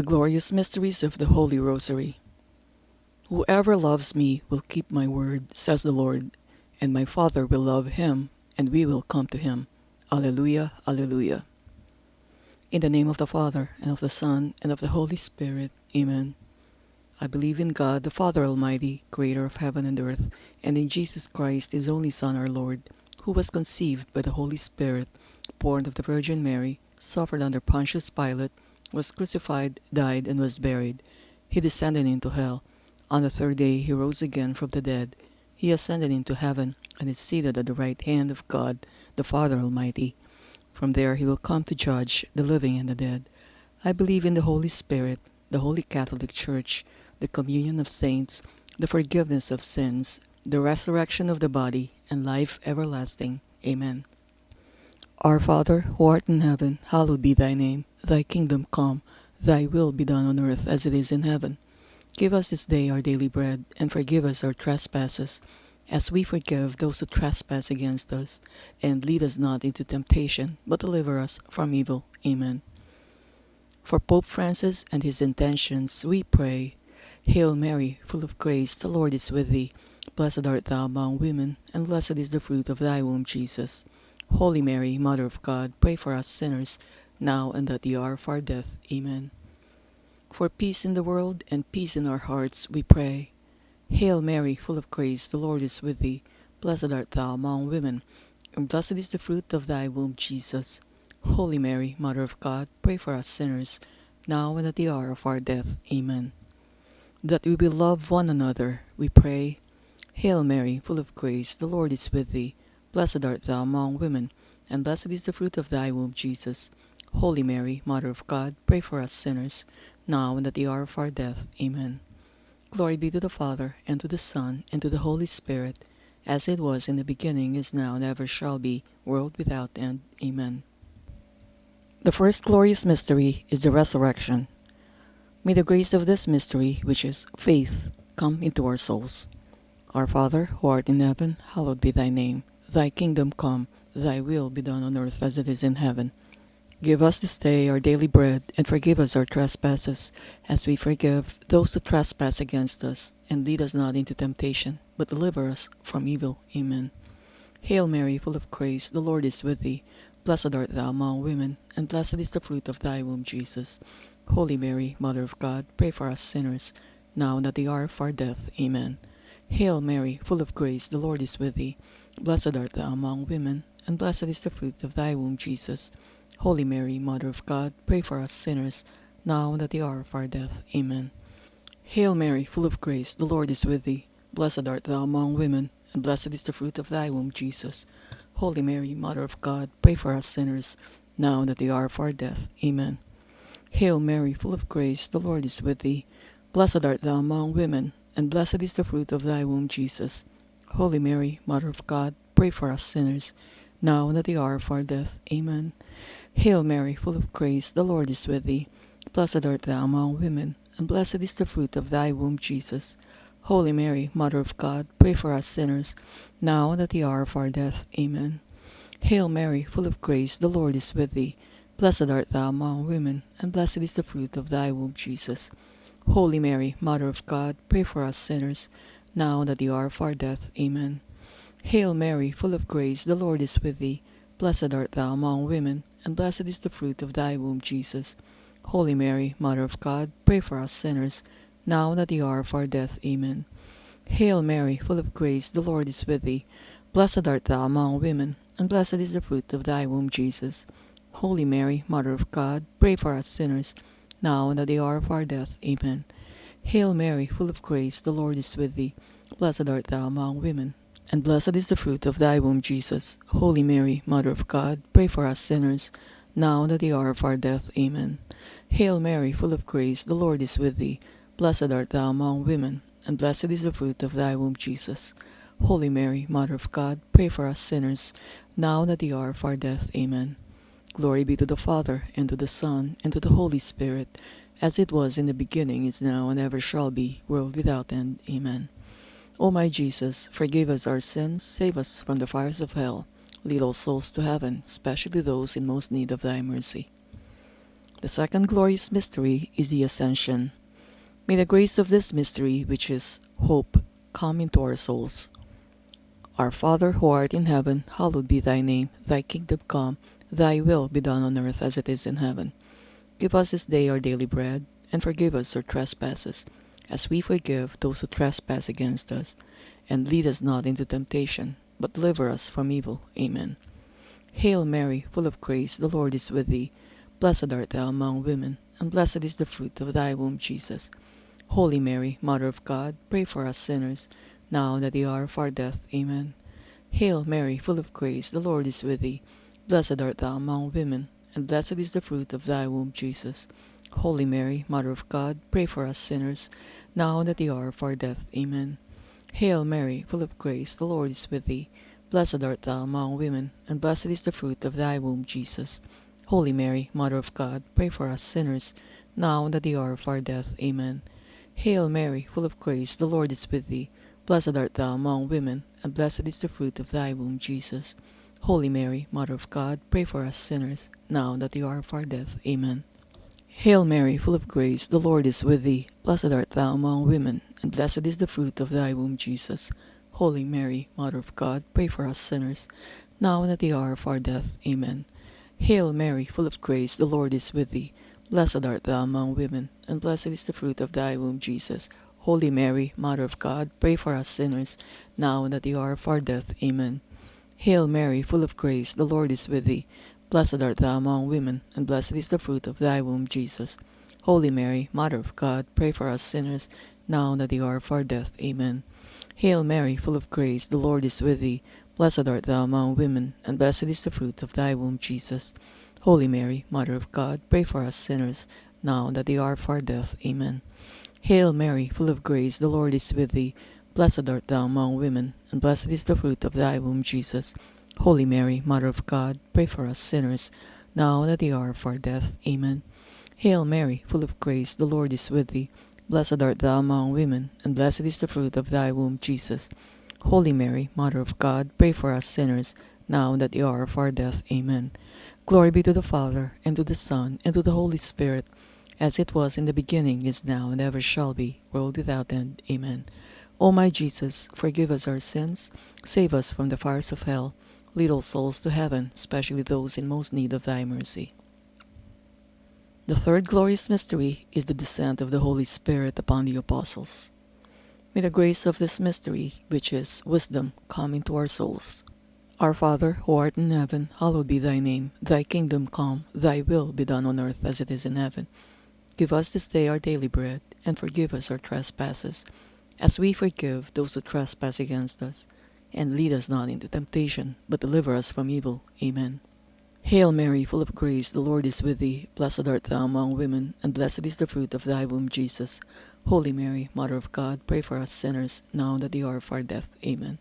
The glorious mysteries of the Holy Rosary. Whoever loves me will keep my word, says the Lord, and my Father will love him, and we will come to him. Alleluia, alleluia. In the name of the Father, and of the Son, and of the Holy Spirit. Amen. I believe in God, the Father Almighty, creator of heaven and earth, and in Jesus Christ, his only Son, our Lord, who was conceived by the Holy Spirit, born of the Virgin Mary, suffered under Pontius Pilate, was crucified, died, and was buried. He descended into hell. On the third day he rose again from the dead. He ascended into heaven, and is seated at the right hand of God, the Father Almighty. From there he will come to judge the living and the dead. I believe in the Holy Spirit, the Holy Catholic Church, the communion of saints, the forgiveness of sins, the resurrection of the body, and life everlasting. Amen. Our Father, who art in heaven, hallowed be thy name. Thy kingdom come, thy will be done on earth as it is in heaven. Give us this day our daily bread, and forgive us our trespasses, as we forgive those who trespass against us. And lead us not into temptation, but deliver us from evil. Amen. For Pope Francis and his intentions, we pray. Hail Mary, full of grace, the Lord is with thee. Blessed art thou among women, and blessed is the fruit of thy womb, Jesus. Holy Mary, Mother of God, pray for us sinners, now and at the hour of our death. Amen. For peace in the world and peace in our hearts, we pray. Hail Mary, full of grace, the Lord is with thee. Blessed art thou among women, and blessed is the fruit of thy womb, Jesus. Holy Mary, Mother of God, pray for us sinners, now and at the hour of our death. Amen. That we will love one another, we pray. Hail Mary, full of grace, the Lord is with thee. Blessed art thou among women, and blessed is the fruit of thy womb, Jesus. Holy Mary, Mother of God, pray for us sinners, now and at the hour of our death. Amen. Glory be to the Father, and to the Son, and to the Holy Spirit, as it was in the beginning, is now, and ever shall be, world without end. Amen. The first glorious mystery is the resurrection. May the grace of this mystery, which is faith, come into our souls. Our Father, who art in heaven, hallowed be thy name. Thy kingdom come, thy will be done on earth as it is in heaven. Give us this day our daily bread, and forgive us our trespasses, as we forgive those who trespass against us. And lead us not into temptation, but deliver us from evil. Amen. Hail Mary, full of grace, the Lord is with thee. Blessed art thou among women, and blessed is the fruit of thy womb, Jesus. Holy Mary, Mother of God, pray for us sinners, now and at the hour of our death. Amen. Hail Mary, full of grace, the Lord is with thee. Blessed art thou among women, and blessed is the fruit of thy womb, Jesus. Holy Mary, Mother of God, pray for us sinners, now and at the hour of our death. Amen. Hail Mary, full of grace, the Lord is with thee. Blessed art thou among women, and blessed is the fruit of thy womb, Jesus. Holy Mary, Mother of God, pray for us sinners, now and at the hour of our death. Amen. Hail Mary, full of grace, the Lord is with thee. Blessed art thou among women, and blessed is the fruit of thy womb, Jesus. Holy Mary, Mother of God, pray for us sinners, now and at the hour of our death. Amen. Hail Mary, full of grace, the Lord is with thee. Blessed art thou among women, and blessed is the fruit of thy womb, Jesus. Holy Mary, Mother of God, pray for us sinners, now and at the hour of our death. Amen. Hail Mary, full of grace, the Lord is with thee. Blessed art thou among women, and blessed is the fruit of thy womb, Jesus. Holy Mary, Mother of God, pray for us sinners, now and at the hour of our death. Amen. Hail Mary, full of grace, the Lord is with thee. Blessed art thou among women, and blessed is the fruit of thy womb, Jesus. Holy Mary, Mother of God, pray for us sinners, now and at the hour of our death. Amen. Hail Mary, full of grace, the Lord is with thee. Blessed art thou among women, and blessed is the fruit of thy womb, Jesus. Holy Mary, Mother of God, pray for us sinners, now and at the hour of our death. Amen. Hail Mary, full of grace, the Lord is with thee. Blessed art thou among women, and blessed is the fruit of thy womb, Jesus. Holy Mary, Mother of God, pray for us sinners, now and at the hour of our death. Amen. Hail Mary, full of grace, the Lord is with thee. Blessed art thou among women, and blessed is the fruit of thy womb, Jesus. Holy Mary, Mother of God, pray for us sinners, now and at the hour of our death. Amen. Glory be to the Father, and to the Son, and to the Holy Spirit, as it was in the beginning, is now, and ever shall be, world without end. Amen. O my Jesus, forgive us our sins, save us from the fires of hell, lead all souls to heaven, especially those in most need of thy mercy. The second glorious mystery is the Ascension. May the grace of this mystery, which is hope, come into our souls. Our Father who art in heaven, hallowed be thy name. Thy kingdom come, thy will be done on earth as it is in heaven. Give us this day our daily bread, and forgive us our trespasses, as we forgive those who trespass against us. And lead us not into temptation, but deliver us from evil. Amen. Hail Mary, full of grace, the Lord is with thee. Blessed art thou among women, and blessed is the fruit of thy womb, Jesus. Holy Mary, Mother of God, pray for us sinners, now and at the hour of our death. Amen. Hail Mary, full of grace, the Lord is with thee. Blessed art thou among women, and blessed is the fruit of thy womb, Jesus. Holy Mary, Mother of God, pray for us sinners, now and at the hour of our death. Amen. Hail Mary, full of grace, the Lord is with thee. Blessed art thou among women, and blessed is the fruit of thy womb, Jesus. Holy Mary, Mother of God, pray for us sinners, now and at the hour of our death. Amen. Hail Mary, full of grace, the Lord is with thee. Blessed art thou among women, and blessed is the fruit of thy womb, Jesus. Holy Mary, Mother of God, pray for us sinners, now and at the hour of our death. Amen. Hail Mary, full of grace, the Lord is with thee. Blessed art thou among women, and blessed is the fruit of thy womb, Jesus. Holy Mary, Mother of God, pray for us sinners, now and at the hour of our death. Amen. Hail Mary, full of grace, the Lord is with thee. Blessed art thou among women, and blessed is the fruit of thy womb, Jesus. Holy Mary, Mother of God, pray for us sinners, now and at the hour of our death. Amen. Hail Mary, full of grace, the Lord is with thee. Blessed art thou among women, and blessed is the fruit of thy womb, Jesus. Holy Mary, Mother of God, pray for us sinners, now and at the hour of our death. Amen. Hail Mary, full of grace, the Lord is with thee. Blessed art thou among women, and blessed is the fruit of thy womb, Jesus. Holy Mary, Mother of God, pray for us sinners, now and at the hour of our death. Amen. Hail Mary, full of grace, the Lord is with thee. Blessed art thou among women, and blessed is the fruit of thy womb, Jesus. Holy Mary, Mother of God, pray for us sinners, now and at the hour of our death. Amen. Hail Mary, full of grace, the Lord is with thee. Blessed art thou among women, and blessed is the fruit of thy womb, Jesus. Holy Mary, Mother of God, pray for us sinners, now and at the hour of our death. Amen. Glory be to the Father, and to the Son, and to the Holy Spirit, as it was in the beginning, is now, and ever shall be, world without end. Amen. O my Jesus, forgive us our sins, save us from the fires of hell, lead all souls to heaven, especially those in most need of thy mercy. The third glorious mystery is the descent of the Holy Spirit upon the apostles. May the grace of this mystery, which is wisdom, come into our souls. Our Father, who art in heaven, hallowed be thy name. Thy kingdom come, thy will be done on earth as it is in heaven. Give us this day our daily bread, and forgive us our trespasses, as we forgive those who trespass against us. And lead us not into temptation, but deliver us from evil. Amen. Hail Mary, full of grace, the Lord is with thee. Blessed art thou among women, and blessed is the fruit of thy womb, Jesus. Holy Mary, Mother of God, pray for us sinners, now and at the hour of our death. Amen.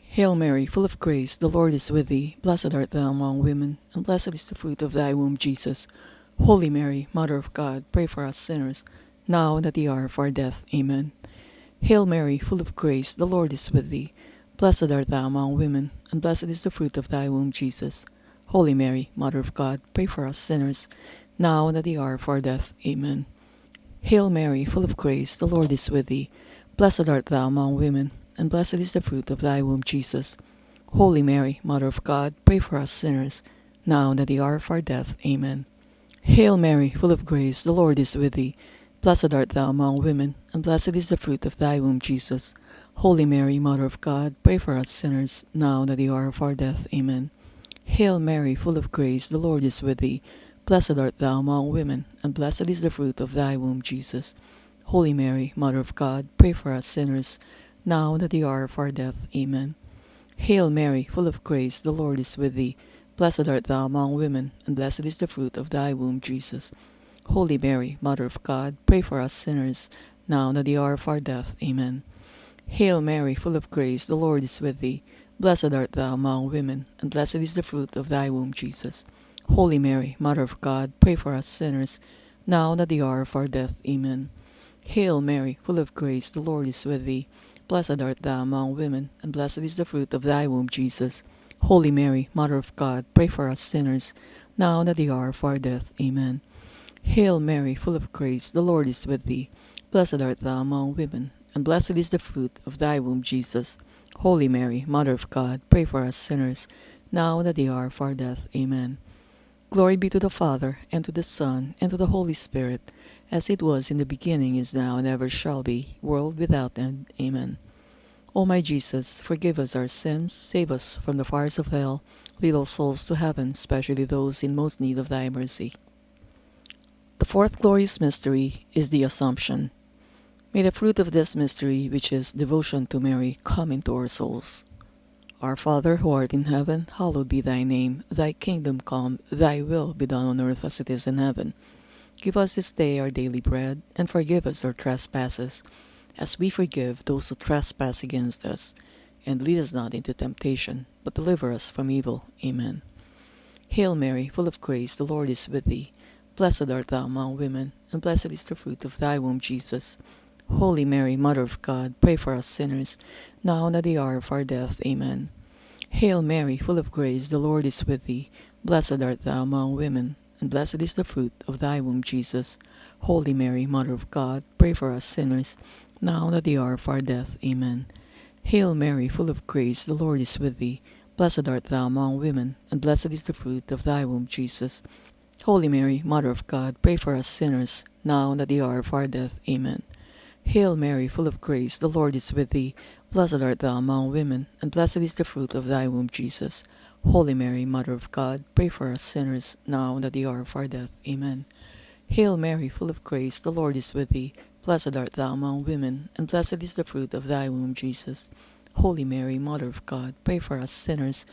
Hail Mary, full of grace, the Lord is with thee. Blessed art thou among women, and blessed is the fruit of thy womb, Jesus. Holy Mary, Mother of God, pray for us sinners, now and at the hour of our death. Amen. Hail Mary, full of grace, the Lord is with thee. Blessed art thou among women, and blessed is the fruit of thy womb, Jesus. Holy Mary, Mother of God, pray for us sinners, now and at the hour of our death. Amen. Hail Mary, full of grace, the Lord is with thee. Blessed art thou among women, and blessed is the fruit of thy womb, Jesus. Holy Mary, Mother of God, pray for us sinners, now and at the hour of our death. Amen. Hail Mary, full of grace, the Lord is with thee. Blessed art thou among women, and blessed is the fruit of thy womb, Jesus. Holy Mary, Mother of God, pray for us sinners, now and at the hour of our death. Amen. Hail Mary, full of grace, the Lord is with thee. Blessed art thou among women, and blessed is the fruit of thy womb, Jesus. Holy Mary, Mother of God, pray for us sinners, now and at the hour of our death. Amen. Hail Mary, full of grace, the Lord is with thee. Blessed art thou among women, and blessed is the fruit of thy womb, Jesus. Holy Mary, Mother of God, pray for us sinners, now and at the hour of our death. Amen. Hail Mary, full of grace, the Lord is with thee. Blessed art thou among women, and blessed is the fruit of thy womb, Jesus. Holy Mary, Mother of God, pray for us sinners, now and at the hour of our death. Amen. Hail Mary, full of grace, the Lord is with thee. Blessed art thou among women, and blessed is the fruit of thy womb, Jesus. Holy Mary, Mother of God, pray for us sinners, now and at the hour of our death. Amen. Hail Mary, full of grace, the Lord is with thee. Blessed art thou among women, and blessed is the fruit of thy womb, Jesus. Holy Mary, Mother of God, pray for us sinners, now and at the hour of our death. Amen. Glory be to the Father, and to the Son, and to the Holy Spirit, as it was in the beginning, is now, and ever shall be, world without end. Amen. O my Jesus, forgive us our sins, save us from the fires of hell, lead all souls to heaven, especially those in most need of thy mercy. The fourth glorious mystery is the Assumption. May the fruit of this mystery, which is devotion to Mary, come into our souls. Our Father, who art in heaven, hallowed be thy name. Thy kingdom come, thy will be done on earth as it is in heaven. Give us this day our daily bread, and forgive us our trespasses, as we forgive those who trespass against us. And lead us not into temptation, but deliver us from evil. Amen. Hail Mary, full of grace, the Lord is with thee. Blessed art thou among women, and blessed is the fruit of thy womb, Jesus. Holy Mary, Mother of God, pray for us sinners, now and at the hour of our death. Amen. Hail Mary, full of grace, the Lord is with thee. Blessed art thou among women, and blessed is the fruit of thy womb, Jesus. Holy Mary, Mother of God, pray for us sinners, now and at the hour of our death. Amen. Hail Mary, full of grace, the Lord is with thee. Blessed art thou among women, and blessed is the fruit of thy womb, Jesus. Holy Mary, Mother of God, pray for us sinners, now and at the hour of our death. Amen. Hail Mary, full of grace, the Lord is with thee. Blessed art thou among women, and blessed is the fruit of thy womb, Jesus. Holy Mary, Mother of God, pray for us sinners, now and at the hour of our death. Amen. Hail Mary, full of grace, the Lord is with thee. Blessed art thou among women, and blessed is the fruit of thy womb, Jesus. Holy Mary, Mother of God, pray for us sinners,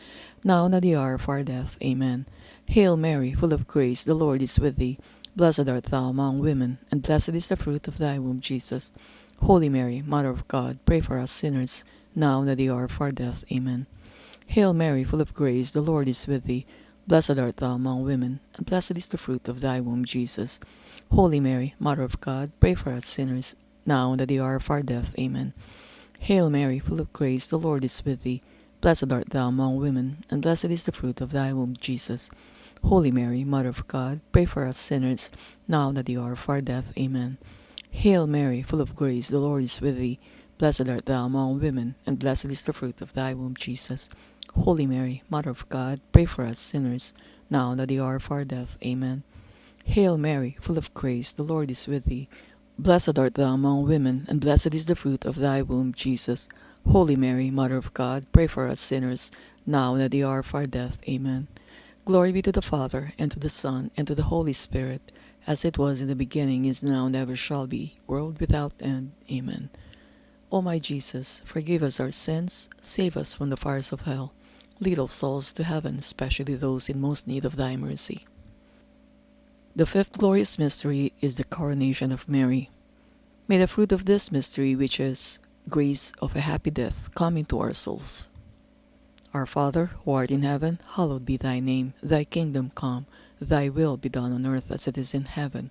now and at the hour of our death. Amen. Hail Mary, full of grace, the Lord is with thee. Blessed art thou among women, and blessed is the fruit of thy womb, Jesus. Holy Mary, Mother of God, pray for us sinners, now and at the hour of our death. Amen. Hail Mary, full of grace, the Lord is with thee. Blessed art thou among women, and blessed is the fruit of thy womb, Jesus. Holy Mary, Mother of God, pray for us sinners, now and at the hour of our death. Amen. Hail Mary, full of grace, the Lord is with thee. Blessed art thou among women, and blessed is the fruit of thy womb, Jesus. Holy Mary, Mother of God, pray for us sinners, now and at the hour of our death. Amen. Hail Mary, full of grace, the Lord is with thee. Blessed art thou among women, and blessed is the fruit of thy womb, Jesus. Holy Mary, Mother of God, pray for us sinners, now and at the hour of our death. Amen. Hail Mary, full of grace, the Lord is with thee. Blessed art thou among women, and blessed is the fruit of thy womb, Jesus. Holy Mary, Mother of God, pray for us sinners, now and at the hour of our death. Amen. Glory be to the Father, and to the Son, and to the Holy Spirit, as it was in the beginning, is now, and ever shall be, world without end. Amen. O my Jesus, forgive us our sins, save us from the fires of hell, lead all souls to heaven, especially those in most need of thy mercy. The fifth glorious mystery is the coronation of Mary. May the fruit of this mystery, which is grace of a happy death, come into our souls. Our Father, who art in heaven, hallowed be thy name. Thy kingdom come, thy will be done on earth as it is in heaven.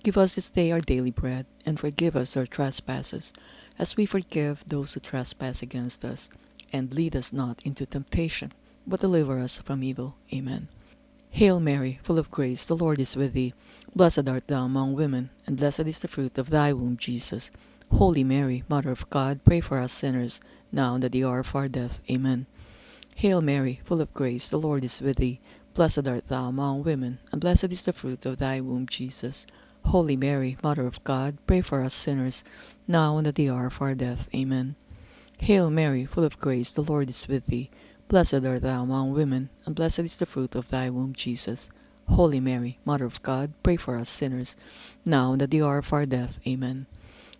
Give us this day our daily bread, and forgive us our trespasses, as we forgive those who trespass against us. And lead us not into temptation, but deliver us from evil. Amen. Hail Mary, full of grace, the Lord is with thee. Blessed art thou among women, and blessed is the fruit of thy womb, Jesus. Holy Mary, Mother of God, pray for us sinners, now and at the hour of our death. Amen. Hail Mary, full of grace, the Lord is with thee. Blessed art thou among women, and blessed is the fruit of thy womb, Jesus. Holy Mary, Mother of God, pray for us sinners, now and at the hour of our death. Amen. Hail Mary, full of grace, the Lord is with thee. Blessed art thou among women, and blessed is the fruit of thy womb, Jesus. Holy Mary, Mother of God, pray for us sinners, now and at the hour of our death. Amen.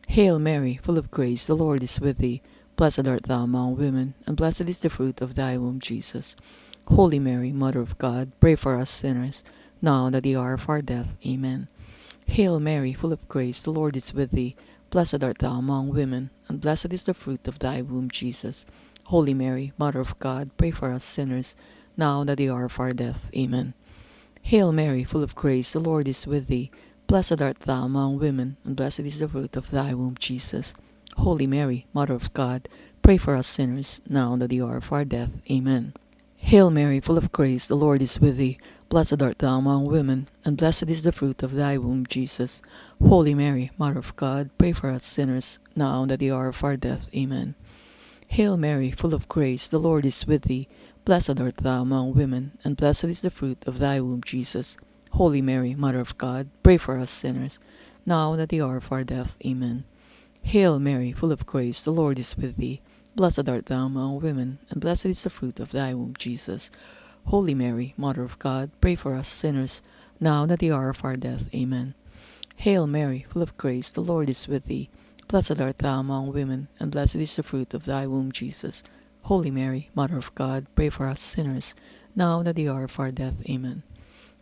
Hail Mary, full of grace, the Lord is with thee. Blessed art thou among women, and blessed is the fruit of thy womb, Jesus. Holy Mary, Mother of God, pray for us sinners, now and at the hour of our death. Amen. Hail Mary, full of grace, the Lord is with thee. Blessed art thou among women, and blessed is the fruit of thy womb, Jesus. Holy Mary, Mother of God, pray for us sinners, now and at the hour of our death. Amen. Hail Mary, full of grace, the Lord is with thee. Blessed art thou among women, and blessed is the fruit of thy womb, Jesus. Holy Mary, Mother of God, pray for us sinners, now and at the hour of our death. Amen. Hail Mary, full of grace, the Lord is with thee. Blessed art thou among women, and blessed is the fruit of thy womb, Jesus. Holy Mary, Mother of God, pray for us sinners, now and at the hour of our death. Amen. Hail Mary, full of grace, the Lord is with thee. Blessed art thou among women, and blessed is the fruit of thy womb, Jesus. Holy Mary, Mother of God, pray for us sinners, now and at the hour of our death. Amen. Hail Mary, full of grace, the Lord is with thee. Blessed art thou among women, and blessed is the fruit of thy womb, Jesus. Holy Mary, Mother of God, pray for us sinners, now and at the hour of our death. Amen. Hail Mary, full of grace, the Lord is with thee. Blessed art thou among women, and blessed is the fruit of thy womb, Jesus. Holy Mary, Mother of God, pray for us sinners, now and at the hour of our death. Amen.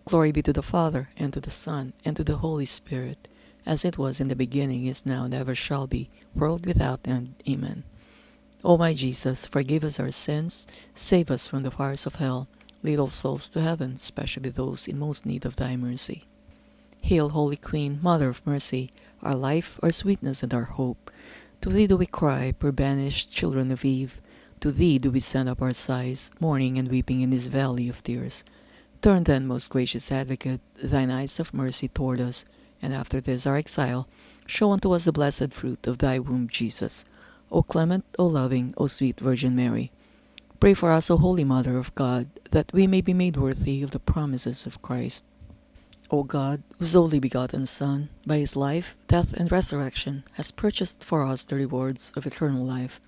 Glory be to the Father, and to the Son, and to the Holy Spirit, as it was in the beginning, is now, and ever shall be, world without end. Amen. O my Jesus, forgive us our sins, save us from the fires of hell, lead all souls to heaven, especially those in most need of thy mercy. Hail, Holy Queen, Mother of Mercy, our life, our sweetness, and our hope. To thee do we cry, poor banished children of Eve. To thee do we send up our sighs, mourning and weeping in this valley of tears. Turn then, most gracious Advocate, thine eyes of mercy toward us, and after this our exile, show unto us the blessed fruit of thy womb, Jesus. O clement, O loving, O sweet Virgin Mary, pray for us, O Holy Mother of God, that we may be made worthy of the promises of Christ. O God, whose only begotten Son, by his life, death, and resurrection, has purchased for us the rewards of eternal life,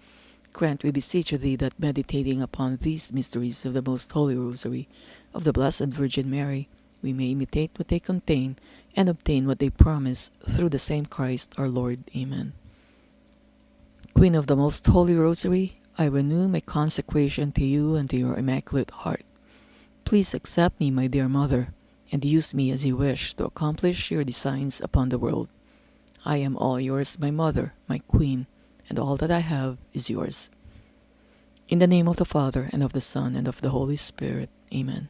grant, we beseech thee, that meditating upon these mysteries of the most Holy Rosary of the Blessed Virgin Mary, we may imitate what they contain and obtain what they promise, through the same Christ our Lord. Amen. Queen of the Most Holy Rosary, I renew my consecration to you and to your Immaculate Heart. Please accept me, my dear Mother, and use me as you wish to accomplish your designs upon the world. I am all yours, my Mother, my Queen, and all that I have is yours. In the name of the Father, and of the Son, and of the Holy Spirit. Amen.